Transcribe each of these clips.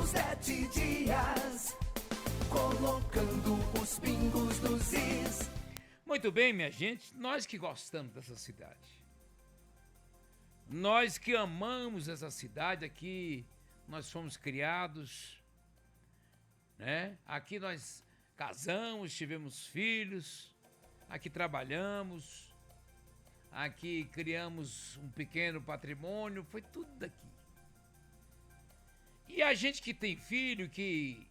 7 dias, colocando os pingos nos is. Muito bem, minha gente, nós que gostamos dessa cidade, nós que amamos essa cidade, aqui nós fomos criados, né? Aqui nós casamos, tivemos filhos, aqui trabalhamos, aqui criamos um pequeno patrimônio, foi tudo daqui. E a gente que tem filho, que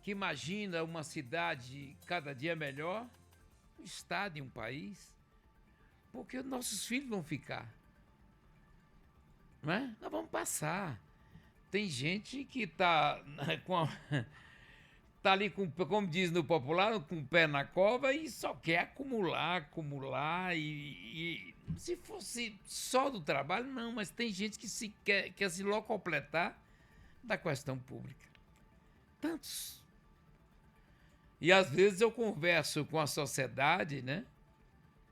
imagina uma cidade cada dia melhor, um estado e um país, porque nossos filhos vão ficar, não é? Nós vamos passar. Tem gente que tá ali com, como diz no popular, com o pé na cova e só quer acumular e se fosse só do trabalho, não, mas tem gente que quer se locupletar da questão pública. Tantos. E às vezes eu converso com a sociedade, né?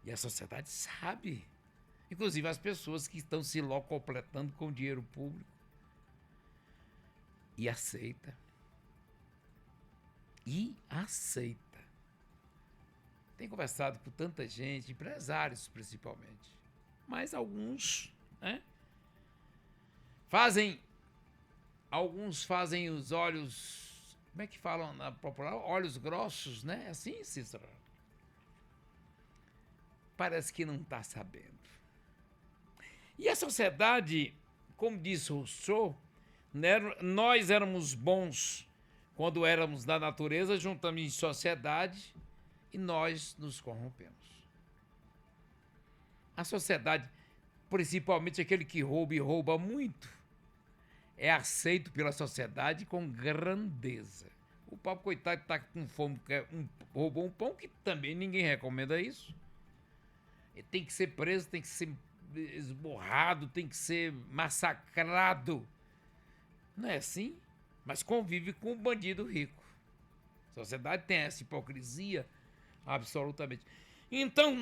E a sociedade sabe. Inclusive as pessoas que estão se locupletando com dinheiro público. E aceita. Tenho conversado com tanta gente, empresários principalmente. Mas alguns, né? Alguns fazem os olhos, como é que falam na popular? Olhos grossos, né? Assim, Cícero? Parece que não está sabendo. E a sociedade, como disse Rousseau, né, nós éramos bons quando éramos da natureza, juntamos em sociedade e nós nos corrompemos. A sociedade, principalmente aquele que rouba e rouba muito, é aceito pela sociedade com grandeza. O pobre coitado está com fome, roubou um pão, que também ninguém recomenda isso. Ele tem que ser preso, tem que ser esborrado, tem que ser massacrado. Não é assim? Mas convive com o bandido rico. A sociedade tem essa hipocrisia, absolutamente. Então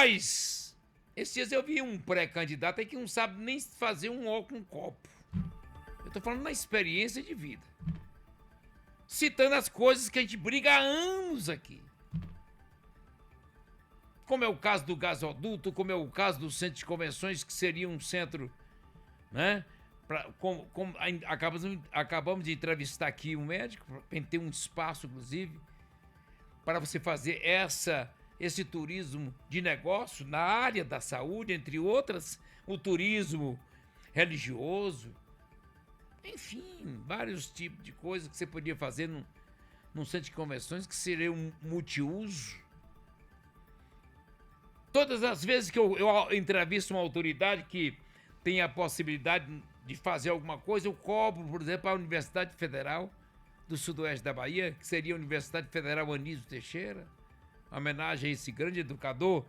esses dias eu vi um pré-candidato aí que não sabe nem fazer um ó com um copo. Eu tô falando na experiência de vida. Citando as coisas que a gente briga há anos aqui. Como é o caso do gasoduto, como é o caso do centro de convenções, que seria um centro, né? Acabamos de entrevistar aqui um médico, para ter um espaço, inclusive, para você fazer esse turismo de negócio na área da saúde, entre outras, o turismo religioso, enfim, vários tipos de coisas que você podia fazer num centro de convenções, que seria um multiuso. Todas as vezes que eu entrevisto uma autoridade que tem a possibilidade de fazer alguma coisa, eu cobro, por exemplo, a Universidade Federal do Sudoeste da Bahia, que seria a Universidade Federal Anísio Teixeira, uma homenagem a esse grande educador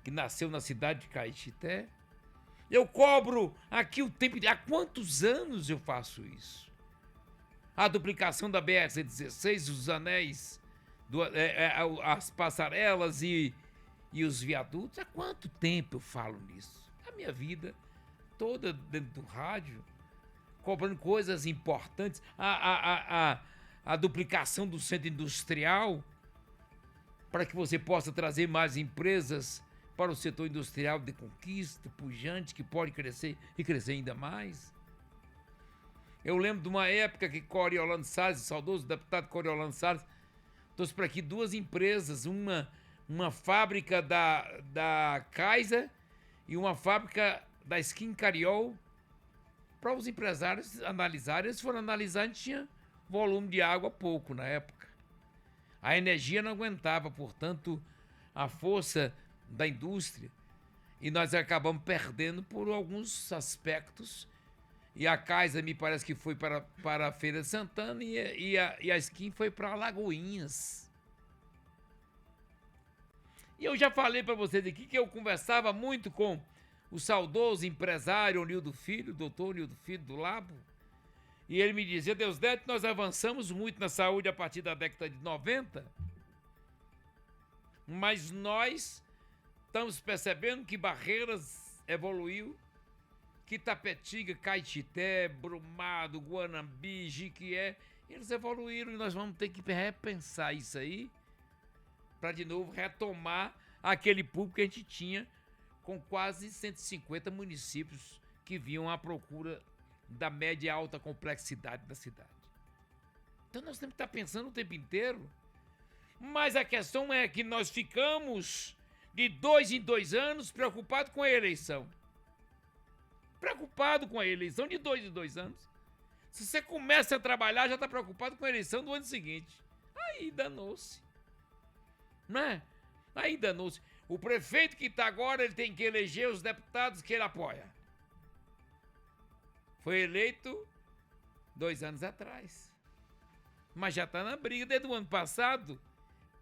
que nasceu na cidade de Caetité. Eu cobro aqui o tempo há quantos anos eu faço isso? A duplicação da BR-116, os anéis, as passarelas e os viadutos, há quanto tempo eu falo nisso? A minha vida toda dentro do rádio, cobrando coisas importantes, a duplicação do centro industrial, para que você possa trazer mais empresas para o setor industrial de conquista, pujante, que pode crescer e crescer ainda mais. Eu lembro de uma época que Coriolano Salles, o saudoso deputado Coriolano Salles, trouxe para aqui duas empresas, uma fábrica da Kaiser e uma fábrica da Skin Cariol, para os empresários analisarem. Eles foram analisar, a gente tinha volume de água pouco na época. A energia não aguentava, portanto, a força da indústria, e nós acabamos perdendo por alguns aspectos. E a Kaiser me parece que foi para a Feira de Santana e a Skin foi para Lagoinhas. E eu já falei para vocês aqui que eu conversava muito com o saudoso empresário Onildo Filho, doutor Onildo Filho do Labo, e ele me dizia: Deusdedit, nós avançamos muito na saúde a partir da década de 90, mas nós estamos percebendo que Barreiras evoluiu, que Tapetinga, Caetité, Brumado, Guanambi, Jiquié, eles evoluíram e nós vamos ter que repensar isso aí para de novo retomar aquele público que a gente tinha com quase 150 municípios que vinham à procura da média e alta complexidade da cidade. Então nós temos que estar pensando o tempo inteiro. Mas a questão é que nós ficamos de 2 em 2 anos preocupados com a eleição. Preocupado com a eleição de 2 em 2 anos. Se você começa a trabalhar, já está preocupado com a eleição do ano seguinte. Aí danou-se. Não é? Aí danou-se. O prefeito que está agora, ele tem que eleger os deputados que ele apoia. Foi eleito 2 anos atrás. Mas já está na briga desde o ano passado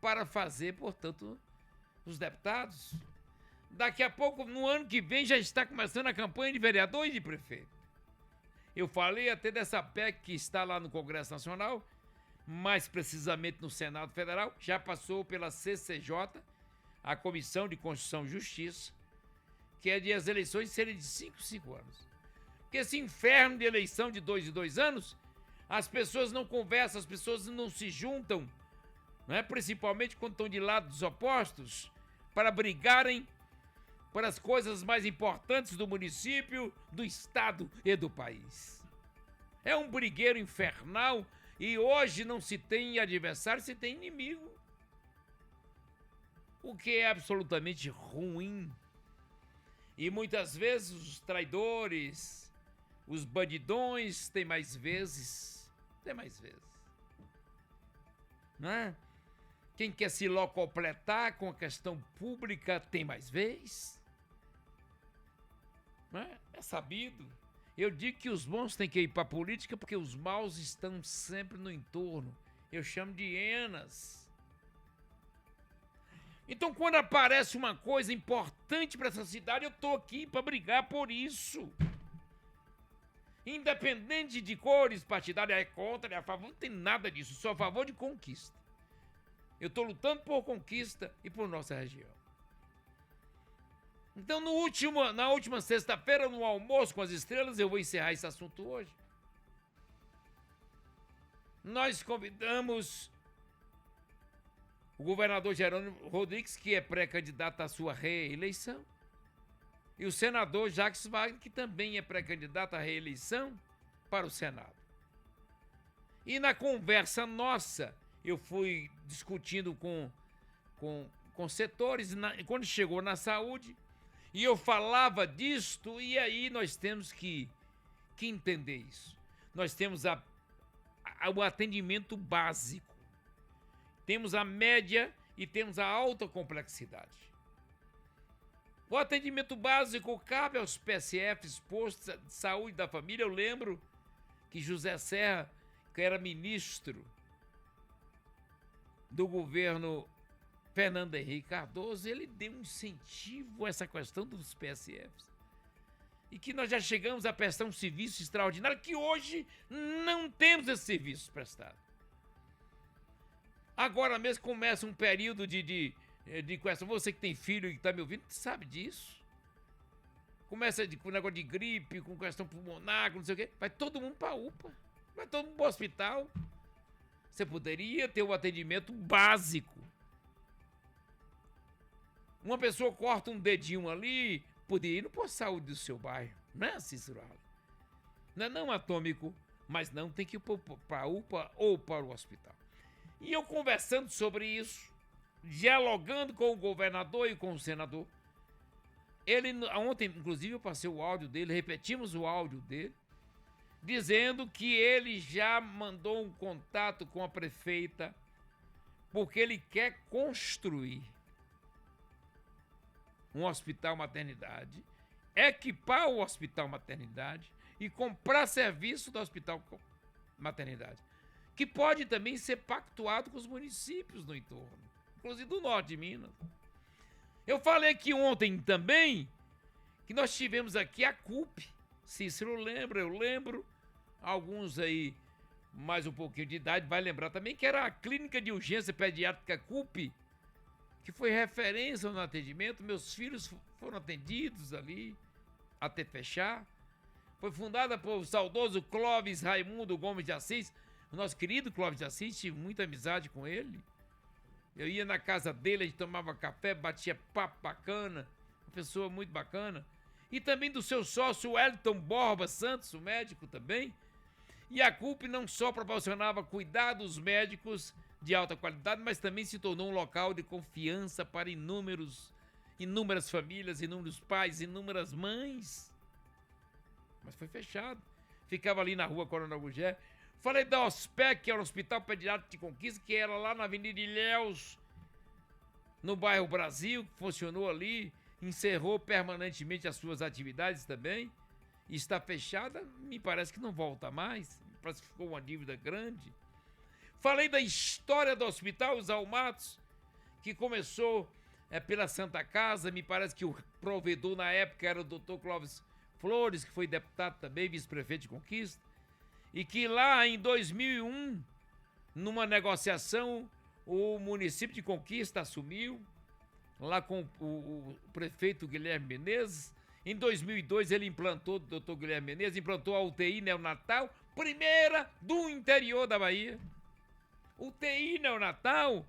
para fazer, portanto, os deputados. Daqui a pouco, no ano que vem, já está começando a campanha de vereador e de prefeito. Eu falei até dessa PEC que está lá no Congresso Nacional, mais precisamente no Senado Federal, já passou pela CCJ, a Comissão de Constituição e Justiça, que é de as eleições serem de 5 em 5 anos. Porque esse inferno de eleição de 2 em 2 anos, as pessoas não conversam, as pessoas não se juntam, não é? Principalmente quando estão de lados opostos, para brigarem por as coisas mais importantes do município, do estado e do país. É um brigueiro infernal e hoje não se tem adversário, se tem inimigo. O que é absolutamente ruim. E muitas vezes os traidores, os bandidões têm mais vezes. Não é? Quem quer se locupletar com a questão pública tem mais vez. Não é? É sabido. Eu digo que os bons têm que ir para a política porque os maus estão sempre no entorno. Eu chamo de hienas. Então, quando aparece uma coisa importante para essa cidade, eu estou aqui para brigar por isso. Independente de cores partidárias, é contra, é a favor, não tem nada disso. Sou a favor de conquista. Eu estou lutando por conquista e por nossa região. Então, na última sexta-feira, no almoço com as estrelas, eu vou encerrar esse assunto hoje. Nós convidamos o governador Jerônimo Rodrigues, que é pré-candidato à sua reeleição, e o senador Jacques Wagner, que também é pré-candidato à reeleição para o Senado. E na conversa nossa, eu fui discutindo com setores, quando chegou na saúde, e eu falava disto, e aí nós temos que entender isso. Nós temos o atendimento básico, temos a média e temos a alta complexidade. O atendimento básico cabe aos PSFs, postos de saúde da família. Eu lembro que José Serra, que era ministro do governo Fernando Henrique Cardoso, ele deu um incentivo a essa questão dos PSFs. E que nós já chegamos a prestar um serviço extraordinário, que hoje não temos esse serviço prestado. Agora mesmo começa um período de questão. Você que tem filho e que está me ouvindo, sabe disso. Começa com negócio de gripe, com questão pulmonar, com não sei o quê. Vai todo mundo para a UPA. Vai todo mundo para o hospital. Você poderia ter o atendimento básico. Uma pessoa corta um dedinho ali, poderia ir no posto de saúde do seu bairro. Não é, Cícero? Não é não atômico, mas não tem que ir para a UPA ou para o hospital. E eu conversando sobre isso, dialogando com o governador e com o senador. Ontem, inclusive, eu passei o áudio dele, repetimos o áudio dele, dizendo que ele já mandou um contato com a prefeita, porque ele quer construir um hospital maternidade, equipar o hospital maternidade e comprar serviço do hospital maternidade, que pode também ser pactuado com os municípios no entorno, inclusive do norte de Minas. Eu falei aqui ontem também que nós tivemos aqui a CUP. Cícero lembra, eu lembro, alguns aí mais um pouquinho de idade vai lembrar também, que era a Clínica de Urgência Pediátrica CUP, que foi referência no atendimento. Meus filhos foram atendidos ali até fechar. Foi fundada por saudoso Clóvis Raimundo Gomes de Assis. O nosso querido Clóvis de Assis, tive muita amizade com ele. Eu ia na casa dele, a gente tomava café, batia papo bacana. Uma pessoa muito bacana. E também do seu sócio Wellington Borba Santos, o médico também. E a CUP não só proporcionava cuidados médicos de alta qualidade, mas também se tornou um local de confiança para inúmeras famílias, inúmeros pais, inúmeras mães. Mas foi fechado. Ficava ali na rua Coronel Gugé. Falei da OSPEC, que era o Hospital Pediátrico de Conquista, que era lá na Avenida Ilhéus, no bairro Brasil, que funcionou ali, encerrou permanentemente as suas atividades também. Está fechada, me parece que não volta mais. Parece que ficou uma dívida grande. Falei da história do Hospital Os Almatos, que começou pela Santa Casa. Me parece que o provedor na época era o Dr. Clóvis Flores, que foi deputado também, vice-prefeito de Conquista. E que lá em 2001, numa negociação, o município de Conquista assumiu, lá com o prefeito Guilherme Menezes. Em 2002 ele implantou, o doutor Guilherme Menezes, implantou a UTI neonatal, primeira do interior da Bahia. UTI neonatal.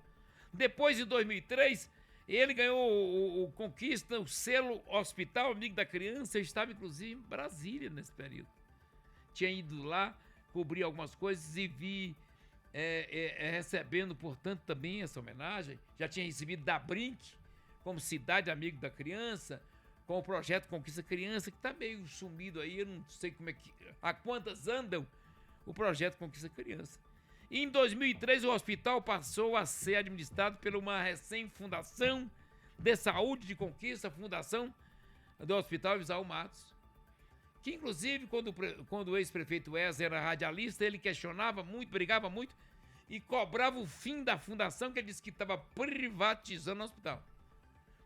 Depois, em 2003, ele ganhou o Conquista, o selo Hospital Amigo da Criança. Eu estava, inclusive, em Brasília nesse período. Tinha ido lá, cobrir algumas coisas e vi recebendo, portanto, também essa homenagem. Já tinha recebido da Brinc, como Cidade Amigo da Criança, com o projeto Conquista Criança, que está meio sumido aí, eu não sei como é que... Há quantas andam o projeto Conquista Criança. E em 2003 o hospital passou a ser administrado por uma recém-fundação de saúde de Conquista, a Fundação do Hospital Isao Matos, que inclusive quando o ex-prefeito Wesley era radialista, ele questionava muito, brigava muito e cobrava o fim da fundação, que ele disse que estava privatizando o hospital.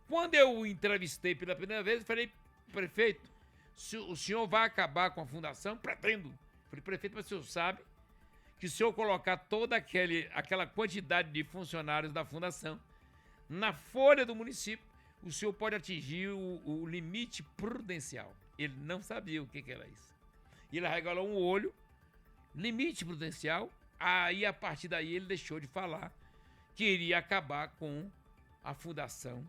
Quando eu o entrevistei pela primeira vez, eu falei: prefeito, o senhor vai acabar com a fundação? Pretendo. Eu falei: prefeito, mas o senhor sabe que se eu colocar toda aquela quantidade de funcionários da fundação na folha do município, o senhor pode atingir o limite prudencial. Ele não sabia o que era isso. E ele arregalou um olho, limite prudencial, aí a partir daí ele deixou de falar que iria acabar com a fundação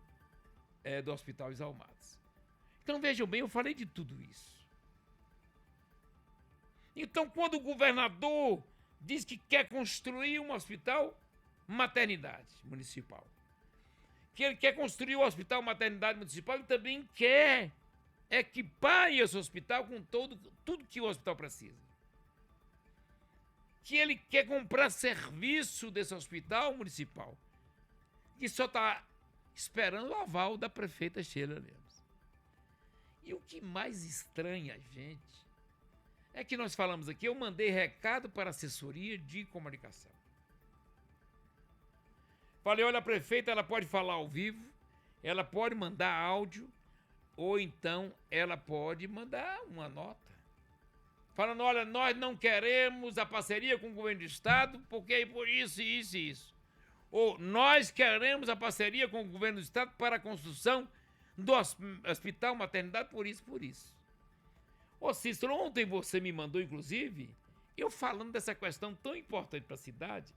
do Hospital Isao Matos. Então vejam bem, eu falei de tudo isso. Então quando o governador diz que quer construir um hospital maternidade municipal, que ele quer construir um hospital maternidade municipal, ele também quer equipar esse hospital com tudo que o hospital precisa. Que ele quer comprar serviço desse hospital municipal, que só está esperando o aval da prefeita Sheila Lemos. E o que mais estranha a gente é que nós falamos aqui, eu mandei recado para a assessoria de comunicação. Falei: olha, a prefeita, ela pode falar ao vivo, ela pode mandar áudio, ou então ela pode mandar uma nota. Falando: olha, nós não queremos a parceria com o governo do estado, porque é por isso, isso e isso. Ou nós queremos a parceria com o governo do estado para a construção do hospital maternidade, por isso, por isso. Ô Cícero, ontem você me mandou, inclusive, eu falando dessa questão tão importante para a cidade.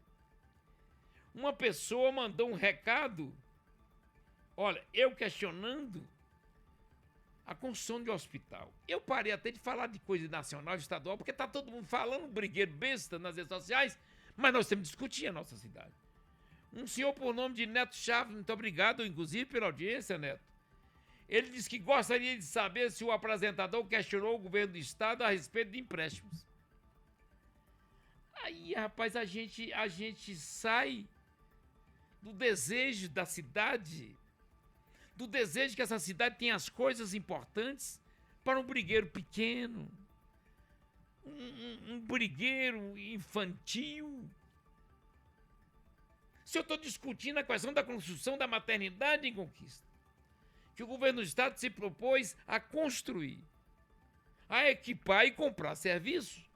Uma pessoa mandou um recado, olha, eu questionando a construção de um hospital. Eu parei até de falar de coisa nacional e estadual, porque está todo mundo falando brigueiro besta nas redes sociais, mas nós temos que discutir a nossa cidade. Um senhor por nome de Neto Chaves, muito obrigado, inclusive, pela audiência, Neto. Ele disse que gostaria de saber se o apresentador questionou o governo do estado a respeito de empréstimos. Aí, rapaz, a gente sai do desejo da cidade, do desejo que essa cidade tenha as coisas importantes para um brigueiro pequeno, um brigueiro infantil. Se eu estou discutindo a questão da construção da maternidade em Conquista, que o governo do estado se propôs a construir, a equipar e comprar serviços,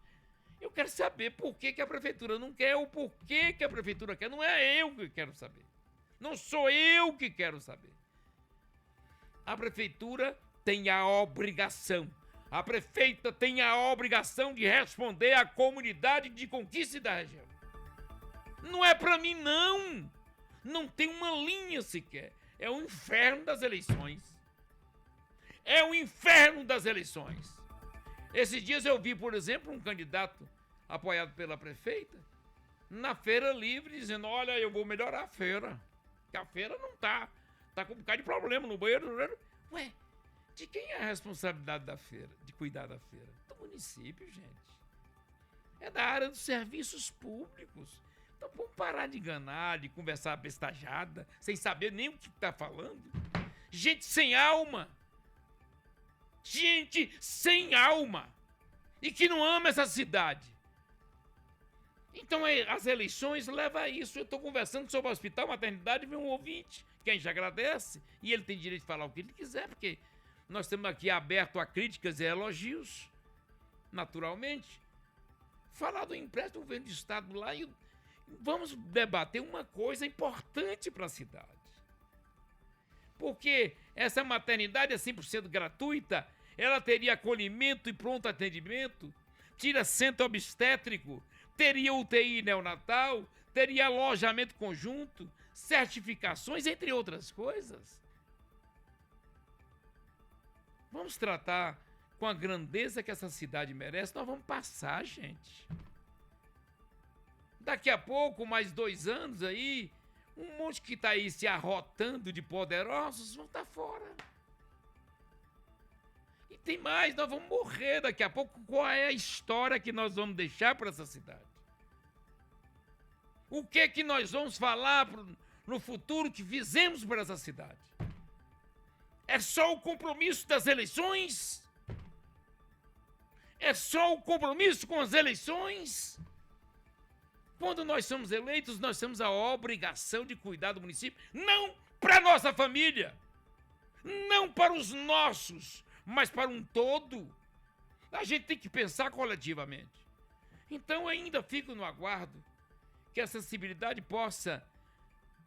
eu quero saber por que a prefeitura não quer, ou por que a prefeitura quer. Não é eu que quero saber. Não sou eu que quero saber. A prefeitura tem a obrigação, A prefeita tem a obrigação de responder à comunidade de Conquista e da região. Não é para mim, não. Não tem uma linha sequer. É o inferno das eleições. É o inferno das eleições. Esses dias eu vi, por exemplo, um candidato apoiado pela prefeita na Feira Livre dizendo, olha, eu vou melhorar a feira. Que a feira não tá com um bocado de problema no banheiro. Ué, de quem é a responsabilidade da feira, de cuidar da feira? Do município, gente. É da área dos serviços públicos. Então vamos parar de enganar, de conversar bestajada, sem saber nem o que está falando. Gente sem alma. Gente sem alma. E que não ama essa cidade. Então as eleições levam a isso. Eu estou conversando sobre o hospital, maternidade, vem um ouvinte, que a gente agradece, e ele tem direito de falar o que ele quiser, porque nós estamos aqui abertos a críticas e elogios, naturalmente. Falar do empréstimo do governo do estado lá e vamos debater uma coisa importante para a cidade. Porque essa maternidade é 100% gratuita, ela teria acolhimento e pronto atendimento, tira centro obstétrico, teria UTI neonatal, teria alojamento conjunto, certificações, entre outras coisas. Vamos tratar com a grandeza que essa cidade merece, nós vamos passar, gente. Daqui a pouco, mais 2 anos aí, um monte que está aí se arrotando de poderosos vão estar fora. E tem mais, nós vamos morrer daqui a pouco. Qual é a história que nós vamos deixar para essa cidade? O que nós vamos falar no futuro que fizemos para essa cidade? É só o compromisso das eleições? É só o compromisso com as eleições? Quando nós somos eleitos, nós temos a obrigação de cuidar do município, não para a nossa família, não para os nossos, mas para um todo. A gente tem que pensar coletivamente. Então, ainda fico no aguardo que a sensibilidade possa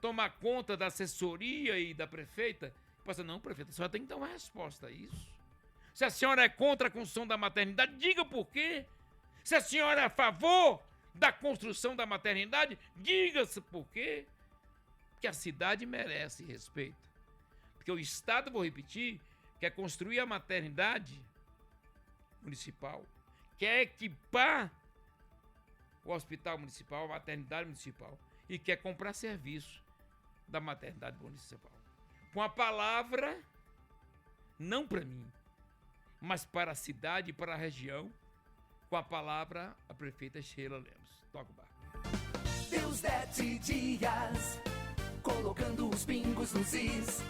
tomar conta da assessoria e da prefeita. Possa, não, prefeita, a senhora tem que dar uma resposta a isso. Se a senhora é contra a construção da maternidade, diga por quê. Se a senhora é a favor da construção da maternidade, diga-se por quê. Que a cidade merece respeito. Porque o Estado, vou repetir, quer construir a maternidade municipal, quer equipar o hospital municipal, a maternidade municipal, e quer comprar serviço da maternidade municipal. Com a palavra, não para mim, mas para a cidade e para a região, com a palavra, a prefeita Sheila Lemos. Toca o barco. Deus 7 dias, colocando os pingos nos is.